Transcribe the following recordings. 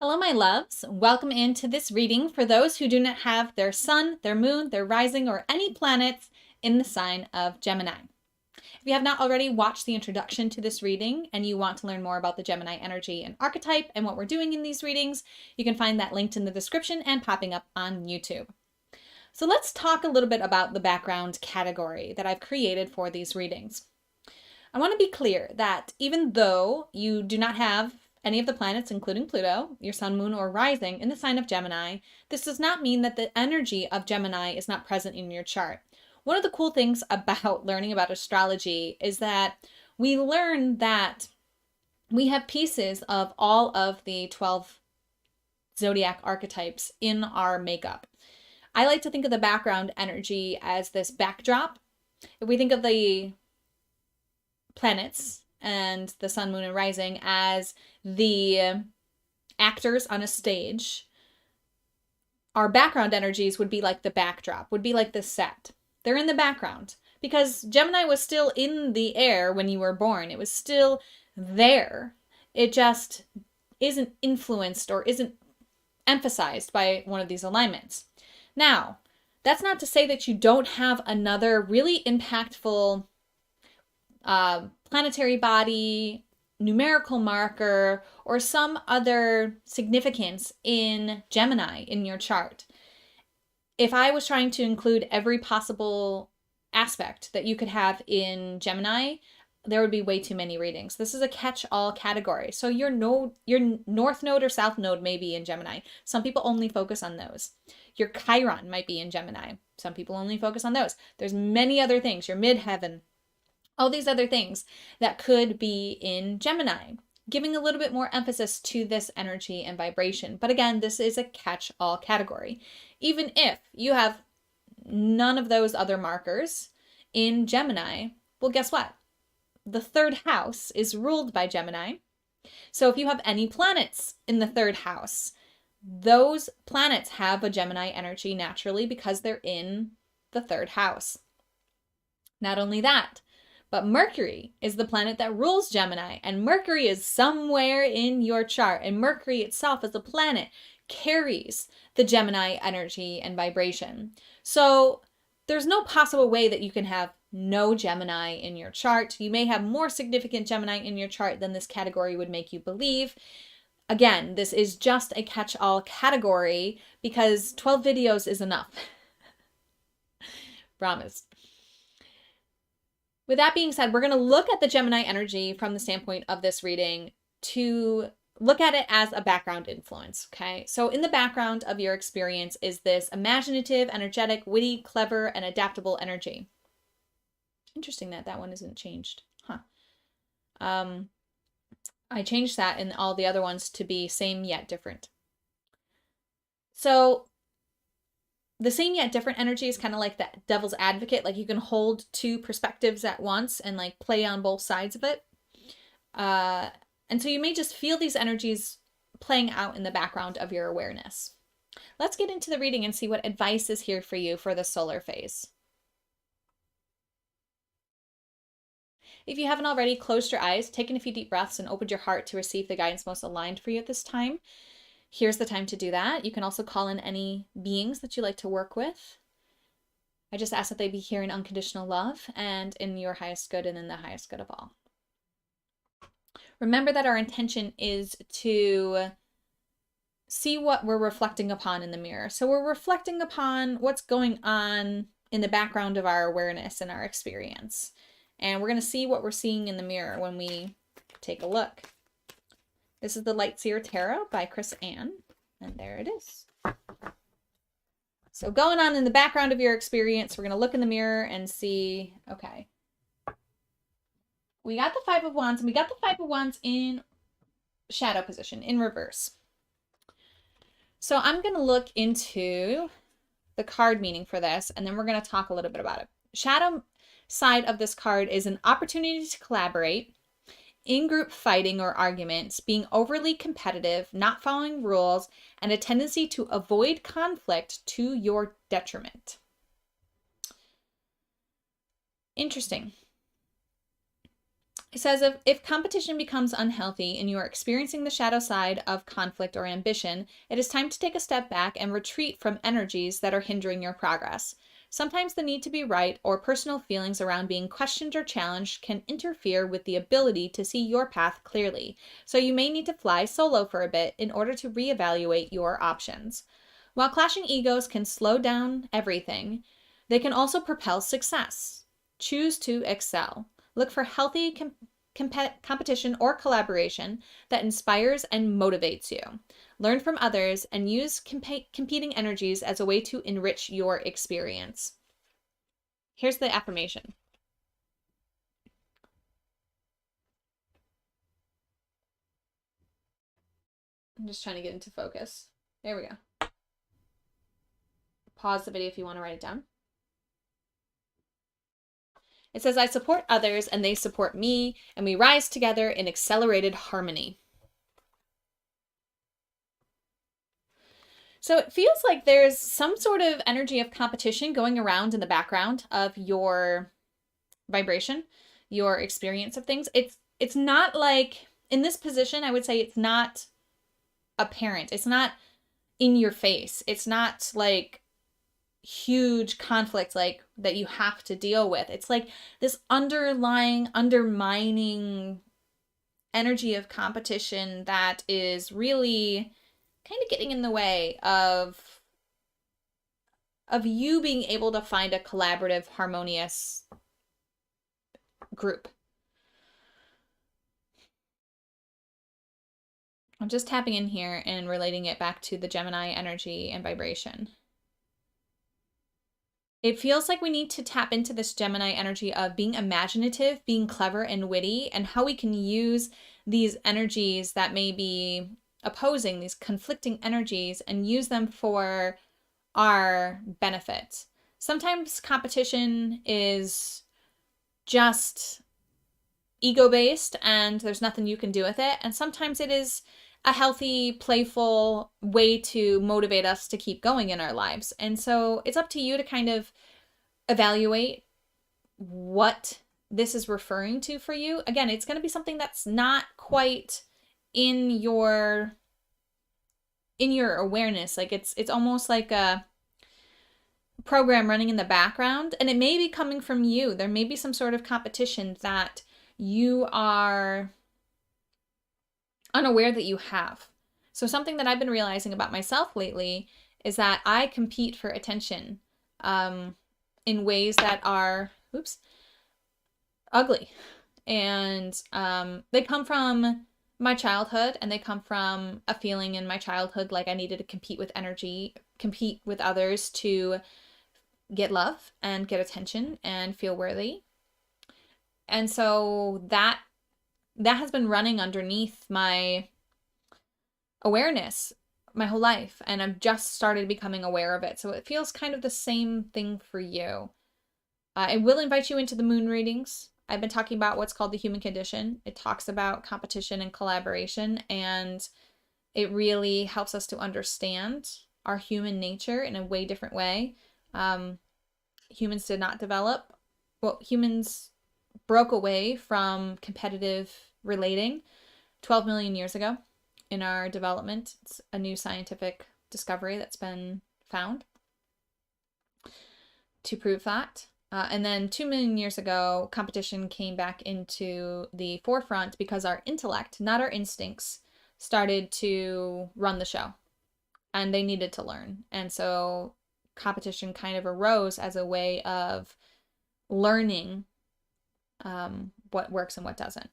Hello, my loves. Welcome into this reading for those who do not have their sun, their moon, their rising, or any planets in the sign of Gemini. If you have not already watched the introduction to this reading and you want to learn more about the Gemini energy and archetype and what we're doing in these readings, you can find that linked in the description and popping up on YouTube. So let's talk a little bit about the background category that I've created for these readings. I want to be clear that even though you do not have any of the planets, including Pluto, your sun, moon, or rising in the sign of Gemini, this does not mean that the energy of Gemini is not present in your chart. One of the cool things about learning about astrology is that we learn that we have pieces of all of the 12 zodiac archetypes in our makeup. I like to think of the background energy as this backdrop. If we think of the planets and the sun, moon, and rising as the actors on a stage, our background energies would be like the backdrop, would be like the set. They're in the background because Gemini was still in the air when you were born. It was still there. It just isn't influenced or isn't emphasized by one of these alignments. Now, that's not to say that you don't have another really impactful planetary body, numerical marker, or some other significance in Gemini in your chart. If I was trying to include every possible aspect that you could have in Gemini, there would be way too many readings. This is a catch-all category. So your north node or south node may be in Gemini. Some people only focus on those. Your Chiron might be in Gemini. Some people only focus on those. There's many other things. Your midheaven, all these other things that could be in Gemini, giving a little bit more emphasis to this energy and vibration. But again, this is a catch-all category. Even if you have none of those other markers in Gemini, well, guess what? The third house is ruled by Gemini. So if you have any planets in the third house, those planets have a Gemini energy naturally because they're in the third house. Not only that, but Mercury is the planet that rules Gemini, and Mercury is somewhere in your chart, and Mercury itself as a planet carries the Gemini energy and vibration. So there's no possible way that you can have no Gemini in your chart. You may have more significant Gemini in your chart than this category would make you believe. Again, this is just a catch-all category because 12 videos is enough. Promise. With that being said, we're going to look at the Gemini energy from the standpoint of this reading to look at it as a background influence, okay? So in the background of your experience is this imaginative, energetic, witty, clever, and adaptable energy. Interesting that that one isn't changed. Huh. I changed that in all the other ones to be same yet different. So the same yet different energy is kind of like that devil's advocate. Like you can hold two perspectives at once and like play on both sides of it. And so you may just feel these energies playing out in the background of your awareness. Let's get into the reading and see what advice is here for you for the solar phase. If you haven't already, closed your eyes, taken a few deep breaths, and opened your heart to receive the guidance most aligned for you at this time. Here's the time to do that. You can also call in any beings that you like to work with. I just ask that they be here in unconditional love and in your highest good and in the highest good of all. Remember that our intention is to see what we're reflecting upon in the mirror. So we're reflecting upon what's going on in the background of our awareness and our experience. And we're going to see what we're seeing in the mirror when we take a look. This is the Light Seer Tarot by Chris Ann, and there it is. So going on in the background of your experience, we're going to look in the mirror and see, okay. We got the Five of Wands, and we got the Five of Wands in shadow position, in reverse. So I'm going to look into the card meaning for this, and then we're going to talk a little bit about it. Shadow side of this card is an opportunity to collaborate, in-group fighting or arguments, being overly competitive, not following rules, and a tendency to avoid conflict to your detriment. Interesting. It says if competition becomes unhealthy and you are experiencing the shadow side of conflict or ambition, it is time to take a step back and retreat from energies that are hindering your progress. Sometimes the need to be right or personal feelings around being questioned or challenged can interfere with the ability to see your path clearly. So you may need to fly solo for a bit in order to reevaluate your options. While clashing egos can slow down everything, they can also propel success. Choose to excel. Look for healthy competition or collaboration that inspires and motivates you. Learn from others and use competing energies as a way to enrich your experience. Here's the affirmation. I'm just trying to get into focus. There we go. Pause the video if you want to write it down. It says, I support others and they support me, and we rise together in accelerated harmony. So it feels like there's some sort of energy of competition going around in the background of your vibration, your experience of things. It's not like, in this position, I would say it's not apparent. It's not in your face. It's not like huge conflict like that you have to deal with. It's like this underlying, undermining energy of competition that is really kind of getting in the way of you being able to find a collaborative, harmonious group. I'm just tapping in here and relating it back to the Gemini energy and vibration. It feels like we need to tap into this Gemini energy of being imaginative, being clever and witty, and how we can use these energies that may be opposing, these conflicting energies, and use them for our benefit. Sometimes competition is just ego-based and there's nothing you can do with it. And sometimes it is a healthy, playful way to motivate us to keep going in our lives. And so it's up to you to kind of evaluate what this is referring to for you. Again, it's going to be something that's not quite in your awareness. Like it's almost like a program running in the background, and it may be coming from you. There may be some sort of competition that you are unaware that you have. So something that I've been realizing about myself lately is that I compete for attention in ways that are, ugly. And they come from my childhood, and they come from a feeling in my childhood like I needed to compete with others to get love and get attention and feel worthy. And so that has been running underneath my awareness my whole life, and I've just started becoming aware of it. So it feels kind of the same thing for you. I will invite you into the moon readings. I've been talking about what's called the human condition. It talks about competition and collaboration, and it really helps us to understand our human nature in a way different way. Humans did not develop, humans broke away from competitive relating 12 million years ago in our development. It's a new scientific discovery that's been found to prove that. And then 2 million years ago, competition came back into the forefront because our intellect, not our instincts, started to run the show, and they needed to learn. And so competition kind of arose as a way of learning what works and what doesn't.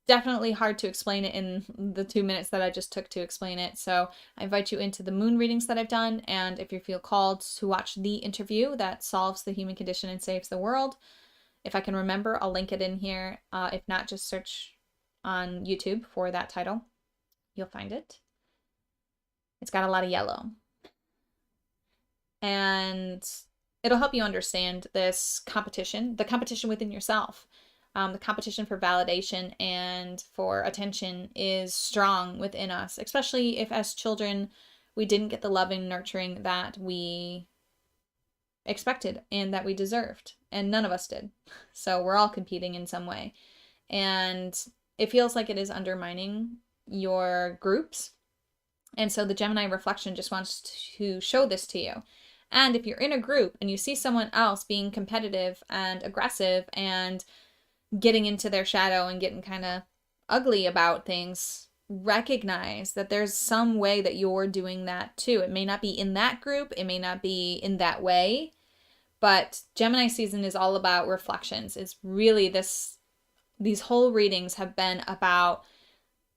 Definitely hard to explain it in the 2 minutes that I just took to explain it. So I invite you into the moon readings that I've done. And if you feel called to watch the interview that solves the human condition and saves the world, if I can remember, I'll link it in here. If not, just search on YouTube for that title. You'll find it. It's got a lot of yellow. And it'll help you understand this competition, the competition within yourself. The competition for validation and for attention is strong within us, especially if as children we didn't get the love and nurturing that we expected and that we deserved, and none of us did. So we're all competing in some way. and it feels like it is undermining your groups. And so the Gemini reflection just wants to show this to you. And if you're in a group and you see someone else being competitive and aggressive and getting into their shadow and getting kind of ugly about things, recognize that there's some way that you're doing that too. It may not be in that group, it may not be in that way, but Gemini season is all about reflections. It's really these whole readings have been about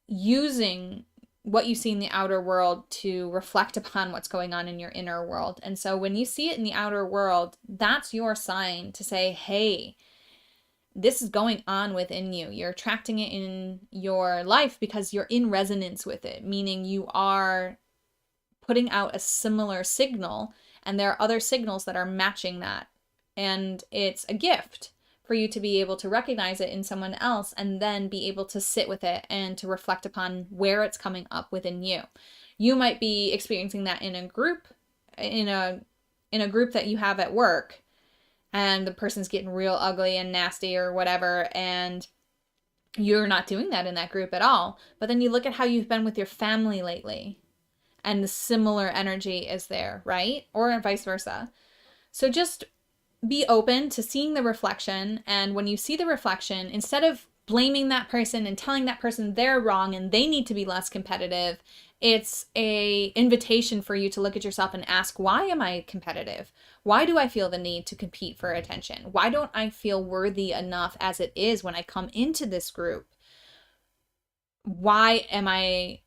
using what you see in the outer world to reflect upon what's going on in your inner world. And so when you see it in the outer world, that's your sign to say, hey, this is going on within you. You're attracting it in your life because you're in resonance with it, meaning you are putting out a similar signal, and there are other signals that are matching that. And it's a gift for you to be able to recognize it in someone else and then be able to sit with it and to reflect upon where it's coming up within you. You might be experiencing that in a group, in a group that you have at work, and the person's getting real ugly and nasty or whatever, and you're not doing that in that group at all. But then you look at how you've been with your family lately, and the similar energy is there, right? Or vice versa. So just be open to seeing the reflection, and when you see the reflection, instead of blaming that person and telling that person they're wrong and they need to be less competitive, it's an invitation for you to look at yourself and ask, why am I competitive? Why do I feel the need to compete for attention? Why don't I feel worthy enough as it is when I come into this group? Why am I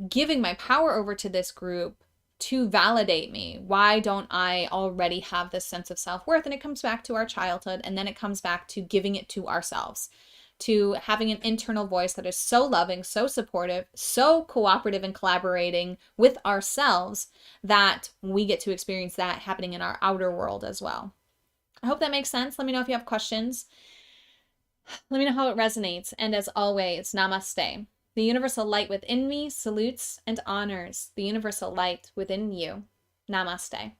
giving my power over to this group to validate me? Why don't I already have this sense of self-worth? And it comes back to our childhood, and then it comes back to giving it to ourselves, to having an internal voice that is so loving, so supportive, so cooperative and collaborating with ourselves that we get to experience that happening in our outer world as well. I hope that makes sense. Let me know if you have questions. Let me know how it resonates. And as always, namaste. The universal light within me salutes and honors the universal light within you. Namaste.